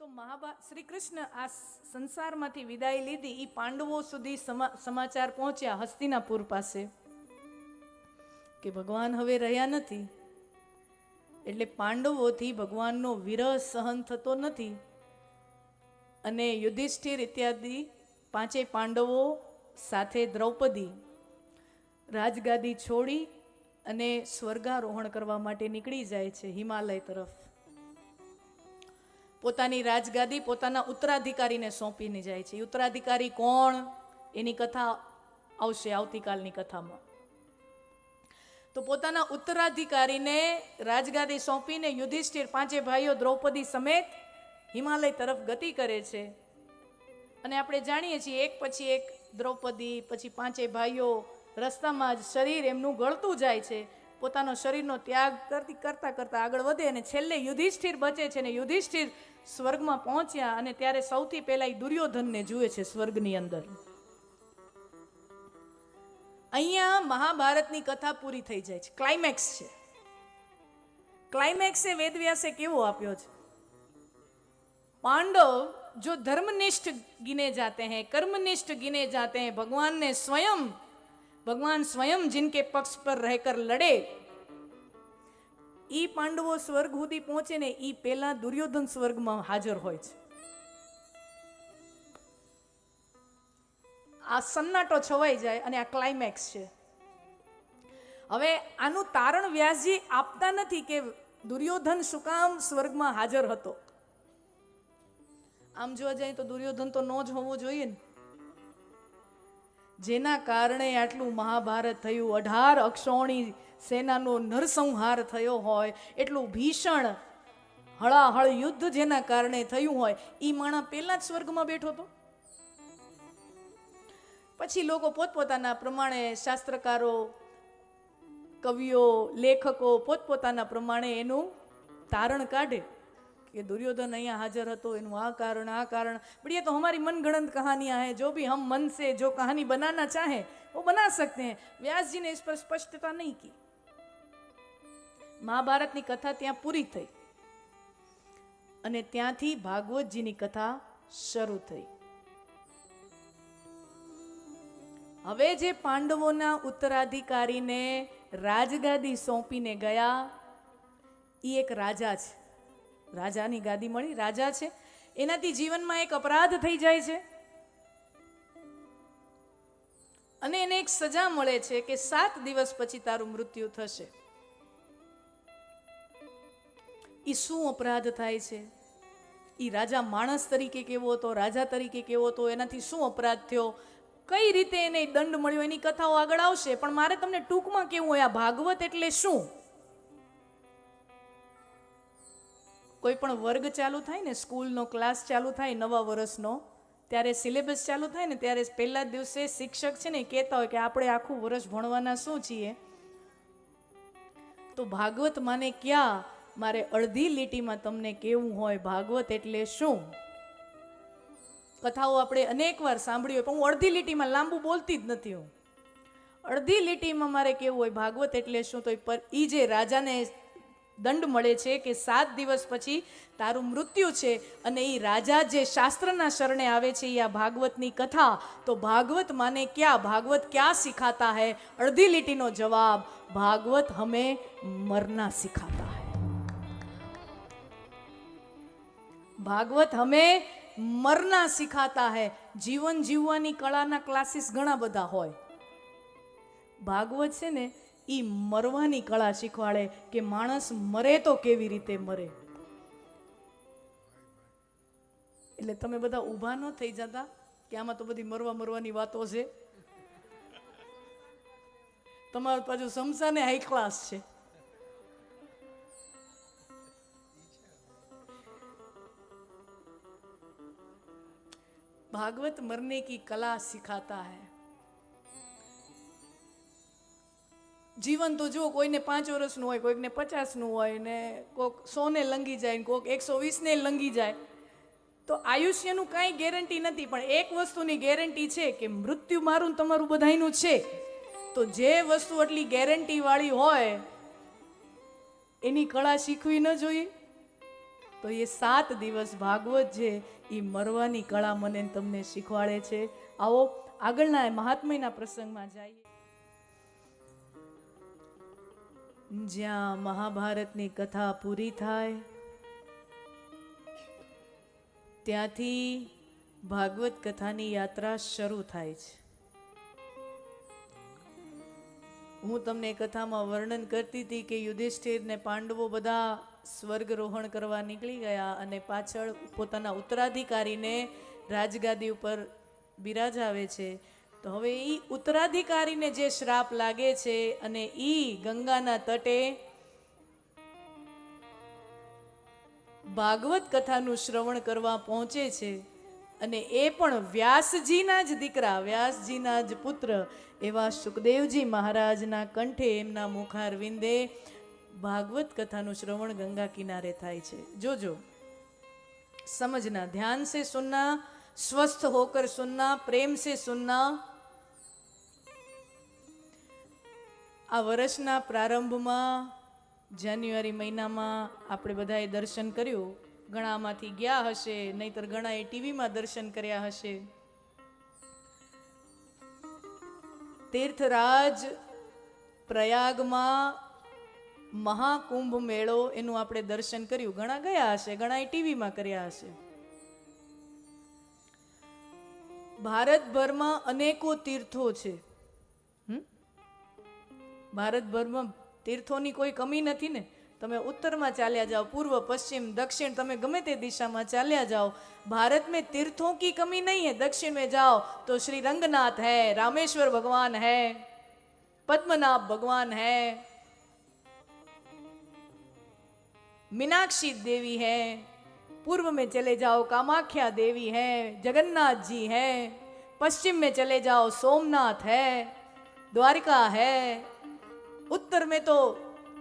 શ્રી કૃષ્ણ આ સંસારમાંથી વિદાય લીધી, એ પાંડવો સુધી સમાચાર પહોંચ્યા હસ્તિનાપુર પાસે કે ભગવાન હવે રહ્યા નથી. એટલે પાંડવોથી ભગવાનનો વિરહ સહન થતો નથી અને યુધિષ્ઠિર ઇત્યાદિ પાંચેય પાંડવો સાથે દ્રૌપદી રાજગાદી છોડી અને સ્વર્ગારોહણ કરવા માટે નીકળી જાય છે હિમાલય તરફ. પોતાની રાજગાદી પોતાના ઉત્તરાધિકારીને સોંપીને જાય છે. ઉત્તરાધિકારી કોણ એની કથા આવશે આવતીકાલની કથામાં. તો પોતાના ઉત્તરાધિકારીને રાજગાદી સોંપીને યુધિષ્ઠિર પાંચે ભાઈઓ દ્રૌપદી સમેત હિમાલય તરફ ગતિ કરે છે. અને આપણે જાણીએ છીએ એક પછી એક દ્રૌપદી પછી પાંચે ભાઈઓ રસ્તામાં જ શરીર એમનું ગળતું જાય છે. પોતાનો શરીરનો ત્યાગ કરતા કરતા આગળ વધે અને છેલ્લે યુધિષ્ઠિર બચે છે. ને યુધિષ્ઠિર સ્વર્ગમાં પહોંચ્યા અને ત્યારે સૌથી પહેલા દુર્યોધનને જુએ છે સ્વર્ગની અંદર. અહીંયા મહાભારતની કથા પૂરી થઈ જાય છે. ક્લાઇમેક્સ છે. ક્લાઇમેક્સ એ વેદવ્યાસે કેવો આપ્યો છે? पांडव जो धर्मनिष्ठ गिने जाते हैं, कर्मनिष्ठ गिने जाते हैं, भगवान स्वयं जिनके पक्ष पर रहकर लड़े, ई પાંડવો સ્વર્ગ સુધી પહોંચે ને ઈ પેલા દુર્યોધન સ્વર્ગમાં હાજર હોય છે. આ સન્નાટો છવાઈ જાય અને આ ક્લાઇમેક્સ છે. હવે આનું તારણ વ્યાસજી આપતા નથી કે દુર્યોધન શું કામ સ્વર્ગમાં હાજર હતો. આમ જોવા જાય તો દુર્યોધન તો નો જ હોવો જોઈએ ને. જેના કારણે આટલું મહાભારત થયું, 18 અક્ષૌણી સેનાનો નરસંહાર થયો હોય, એટલું ભીષણ હળાહળ યુદ્ધ જેના કારણે થયું હોય, ઈ માણા પેલા જ સ્વર્ગમાં બેઠો હતો. પછી લોકો પોતપોતાના પ્રમાણે, શાસ્ત્રકારો, કવિઓ, લેખકો પોતપોતાના પ્રમાણે એનું તારણ કાઢે कि दुर्योधन અહીંયા हाजिर હતો, એનું આ કારણ. बट ये तो हमारी मनगढ़ंत कहानियां हैं. जो भी हम मन से जो कहानी बनाना चाहें वो बना सकते हैं. व्यास जी ने इस पर स्पष्टता नहीं की. મહાભારતની કથા ત્યાં પૂરી થઈ અને ત્યાંથી ભાગવતજીની કથા શરૂ થઈ. હવે જે પાંડવોના ઉત્તરાધિકારીને રાજગાદી સોંપીને ગયા એ એક રાજા છે. રાજાની ગાદી મળી, રાજા છે. એનાથી જીવનમાં એક અપરાધ થઈ જાય છે અને એને એક સજા મળે છે કે 7 દિવસ પછી તારું મૃત્યુ થશે. એ શું અપરાધ થાય છે? એ રાજા માણસ તરીકે કેવો હતો, રાજા તરીકે કેવો હતો, એનાથી શું અપરાધ થયો, કઈ રીતે એને દંડ મળ્યો, એની કથાઓ આગળ આવશે. પણ મારે તમને ટૂંકમાં કેવું હોય, આ ભાગવત એટલે શું? કોઈ પણ વર્ગ ચાલુ થાય ને, સ્કૂલનો ક્લાસ ચાલુ થાય નવા વર્ષનો, ત્યારે સિલેબસ ચાલુ થાય ને ત્યારે પહેલા દિવસે શિક્ષક છે ને કહેતા હોય કે આપણે આખું વર્ષ ભણવાના શું છીએ. તો ભાગવત માને ક્યાં, મારે અડધી લીટીમાં તમને કેવું હોય ભાગવત એટલે શું. કથાઓ આપણે અનેક વાર સાંભળી હોય પણ હું અડધી લીટીમાં લાંબુ બોલતી જ નથી. હું અડધી લીટીમાં મારે કેવું હોય ભાગવત એટલે શું. તો એ જે રાજાને દંડ મળે છે કે 7 દિવસ પછી તારું મૃત્યુ છે અને એ રાજા જે શાસ્ત્રના શરણે આવે છે એ આ ભાગવતની કથા. તો ભાગવત માને ક્યાં, ભાગવત ક્યાં સિખાતા હૈ? અડધી લીટીનો જવાબ, ભાગવત હमें मरना सिखाता है. ભાગવત હमें મરના સિખાતા હૈ. જીવન જીવવાની કળાના ક્લાસીસ ઘણા બધા હોય. ભાગવત છે ને ઈ મરવાની કળા શીખવાડે કે માણસ મરે તો કેવી રીતે મરે. એટલે તમે બધા ઊભા ન થઈ જતા કે આમાં તો બધી મરવાની વાતો છે. તમારું પાછું સમસાને હાઈ ક્લાસ છે. भागवत मरने की कला सिखाता है. જીવન તો જો કોઈને 5 વર્ષનું હોય, કોઈકને 50નું હોય, ને કોઈક 100 ને લંગી જાય, કોઈક 120 ને લંગી જાય. તો આયુષ્યનું કાંઈ ગેરંટી નથી. પણ એક વસ્તુની ગેરંટી છે કે મૃત્યુ મારું તમારું બધાયનું છે. તો જે વસ્તુ એટલી ગેરંટી વાળી હોય એની કળા શીખવી ન જોઈએ. તો તો એ 7 દિવસ ભાગવત છે એ મરવાની કળા મને ને તમને શીખવાડે છે. આવો આગળના મહાત્મ્યના પ્રસંગમાં જઈએ. જ્યાં મહાભારતની કથા પૂરી થાય ત્યાંથી ભાગવત કથાની યાત્રા શરૂ થાય છે. હું તમને કથામાં વર્ણન કરતી હતી કે યુધિષ્ઠિર ને પાંડવો બધા સ્વર્ગરોહણ કરવા નીકળી ગયા અને પાછળ પોતાના ઉત્તરાધિકારીને રાજગાદી ઉપર બિરાજાવે છે. તો હવે એ ઉત્તરાધિકારીને જે શ્રાપ લાગે છે અને ઈ ગંગાના તટે ભાગવત કથાનું શ્રવણ કરવા પહોંચે છે અને એ પણ વ્યાસજીના જ દીકરા, વ્યાસજીના જ પુત્ર એવા સુખદેવજી મહારાજના કંઠે એમના મુખારવિંદે ભાગવત કથાનું શ્રવણ ગંગા કિનારે થાય છે. જોજો, समझना, ध्यान से सुनना, स्वस्थ होकर सुनना, प्रेम से सुनना. આ વર્ષના પ્રારંભમાં જાન્યુઆરી મહિનામાં આપણે બધાએ દર્શન કર્યું. ઘણામાંથી ગયા હશે, નહીતર ઘણાએ ટીવીમાં દર્શન કર્યા હશે. તીર્થરાજ પ્રયાગમાં મહાકુંભ મેળો એનું આપણે દર્શન કર્યું. ઘણા ગયા હશે, ઘણાએ ટીવીમાં કર્યા હશે. ભારતભરમાં અનેકો તીર્થો છે. ભારતભરમાં તીર્થોની કોઈ કમી નથી ને. તમે उत्तर ચાલ્યા જાઓ, પૂર્વ પશ્चिम दक्षिण, તમે ગમે તે દિશામાં ચાલ્યા જાઓ, भारत में तीर्थों की कमी नहीं है. दक्षिण में जाओ तो श्री रंगनाथ है, रामेश्वर भगवान है, पद्मनाभ भगवान है, मीनाक्षी देवी है. पूर्व में चले जाओ कामाख्या देवी है, जगन्नाथ जी है. पश्चिम में चले जाओ सोमनाथ है, द्वारिका है. उत्तर में तो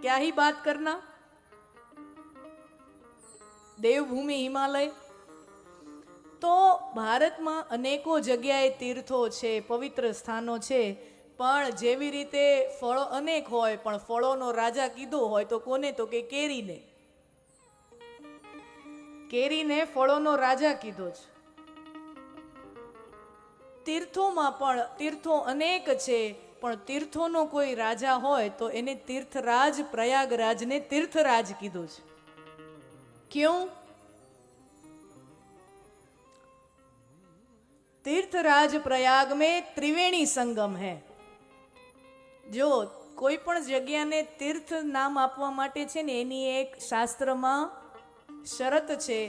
क्या ही बात करना, देवभूमि हिमालय. तो भारतમાં અનેકો જગ્યાએ તીર્થો છે, પવિત્ર સ્થાનો છે. પણ જેવી રીતે ફળો અનેક હોય પણ ફળોનો રાજા કીધો હોય તો કોને? તો કે કેરીને. કેરીને ફળોનો રાજા કીધો છે. તીર્થોમાં પણ તીર્થો અનેક છે, પણ તીર્થોનો કોઈ રાજા હોય તો એને તીर्थराज प्रयागराजને તીर्थराज કીધું છે. क्यों? तीर्थराज प्रयाग में त्रिवेणी संगम है. जो કોઈ પણ જગ્યાને તીર્થ નામ આપવા માટે છે ને એની એક શાસ્ત્રમાં શરત છે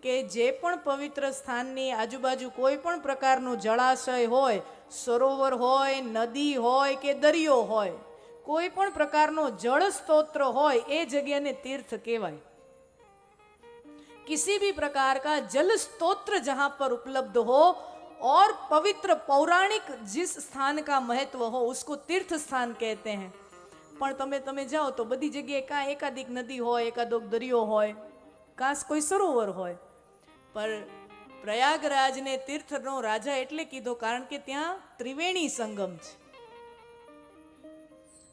કે જે પણ પવિત્ર સ્થાનની આજુબાજુ કોઈ પણ પ્રકારનું જળાશય હોય, સરોવર હોય, નદી હોય કે દરિયો હોય, કોઈ પણ પ્રકારનો જળ સ્તોત્ર હોય, એ જગ્યાને तीर्थ કહેવાય. किसी भी प्रकार का जल स्तोत्र जहां पर उपलब्ध हो और पवित्र पौराणिक जिस स्थान का महत्व हो उसको तीर्थ स्थान कहते हैं. પણ તમે જાઓ તો બધી જગ્યાએ કાં એકાદિક નદી હોય, એકાદો દરિયો હોય, કાં કોઈ સરોવર હોય. પર પ્રયાગરાજને તીર્થનો રાજા એટલે કીધો કારણ કે ત્યાં ત્રિવેણી સંગમ છે.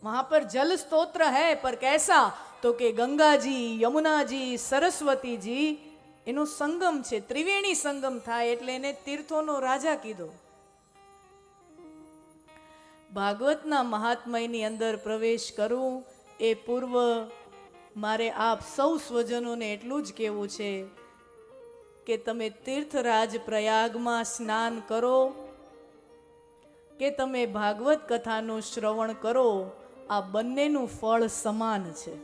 वहां पर जल स्तोत्र है, पर कैसा? तो के गंगा जी, यमुना जी, सरस्वती जी એનો સંગમ છે. ત્રિવેણી સંગમ થાય એટલે એને તીર્થોનો રાજા કીધો. ભાગવતના મહાત્મયની અંદર પ્રવેશ કરું એ પૂર્વ મારે આપ સૌ સ્વજનોને એટલું જ કહેવું છે કે તમે તીर्थराज પ્રયાગમાં સ્નાન કરો કે તમે ભાગવત કથાનું શ્રવણ કરો, આ બંનેનું ફળ સમાન છે.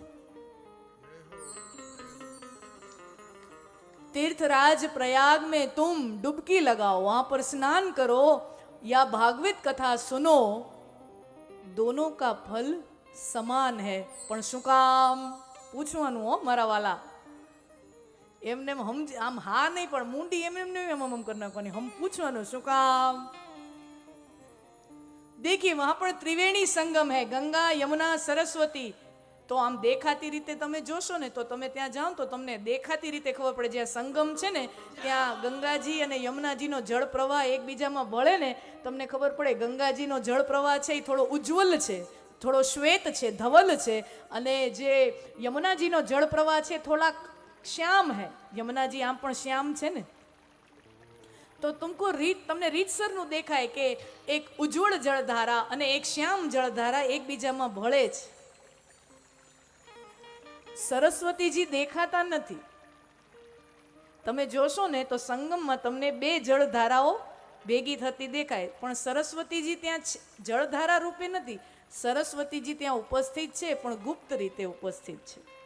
तीर्थराज प्रयाग में तुम डुबकी लगाओ, वहां पर स्नान करो या भागवत कथा सुनो, दोनों का फल समान है. પણ શું કામ પૂછવાનું હો મારા વાલા. એમને આમ હા નહીં પણ મૂંડી એમ કરી નાખવાની. હમ પૂછવાનું શું કામ? देखिए वहां पर त्रिवेणी संगम है, गंगा यमुना सरस्वती. તો આમ દેખાતી રીતે તમે જોશો ને તો તમે ત્યાં જાઓ તો તમને દેખાતી રીતે ખબર પડે. જ્યાં સંગમ છે ને ત્યાં ગંગાજી અને યમુનાજીનો જળ પ્રવાહ એકબીજામાં ભળે ને તમને ખબર પડે ગંગાજીનો જળ પ્રવાહ છે એ થોડો ઉજ્જવલ છે, થોડો શ્વેત છે, ધવલ છે, અને જે યમુનાજીનો જળ પ્રવાહ છે થોડાક શ્યામ હૈ, યમુનાજી આમ પણ શ્યામ છે ને, તો તમને રીતસરનું દેખાય કે એક ઉજ્જવળ જળધારા અને એક શ્યામ જળધારા એકબીજામાં ભળે છે. સરસ્વતીજી દેખાતા નથી. તમે જોશો ને તો સંગમમાં તમને બે જળધારાઓ ભેગી થતી દેખાય, પણ સરસ્વતીજી ત્યાં જળધારા રૂપે નથી. સરસ્વતીજી ત્યાં ઉપસ્થિત છે, પણ ગુપ્ત રીતે ઉપસ્થિત છે.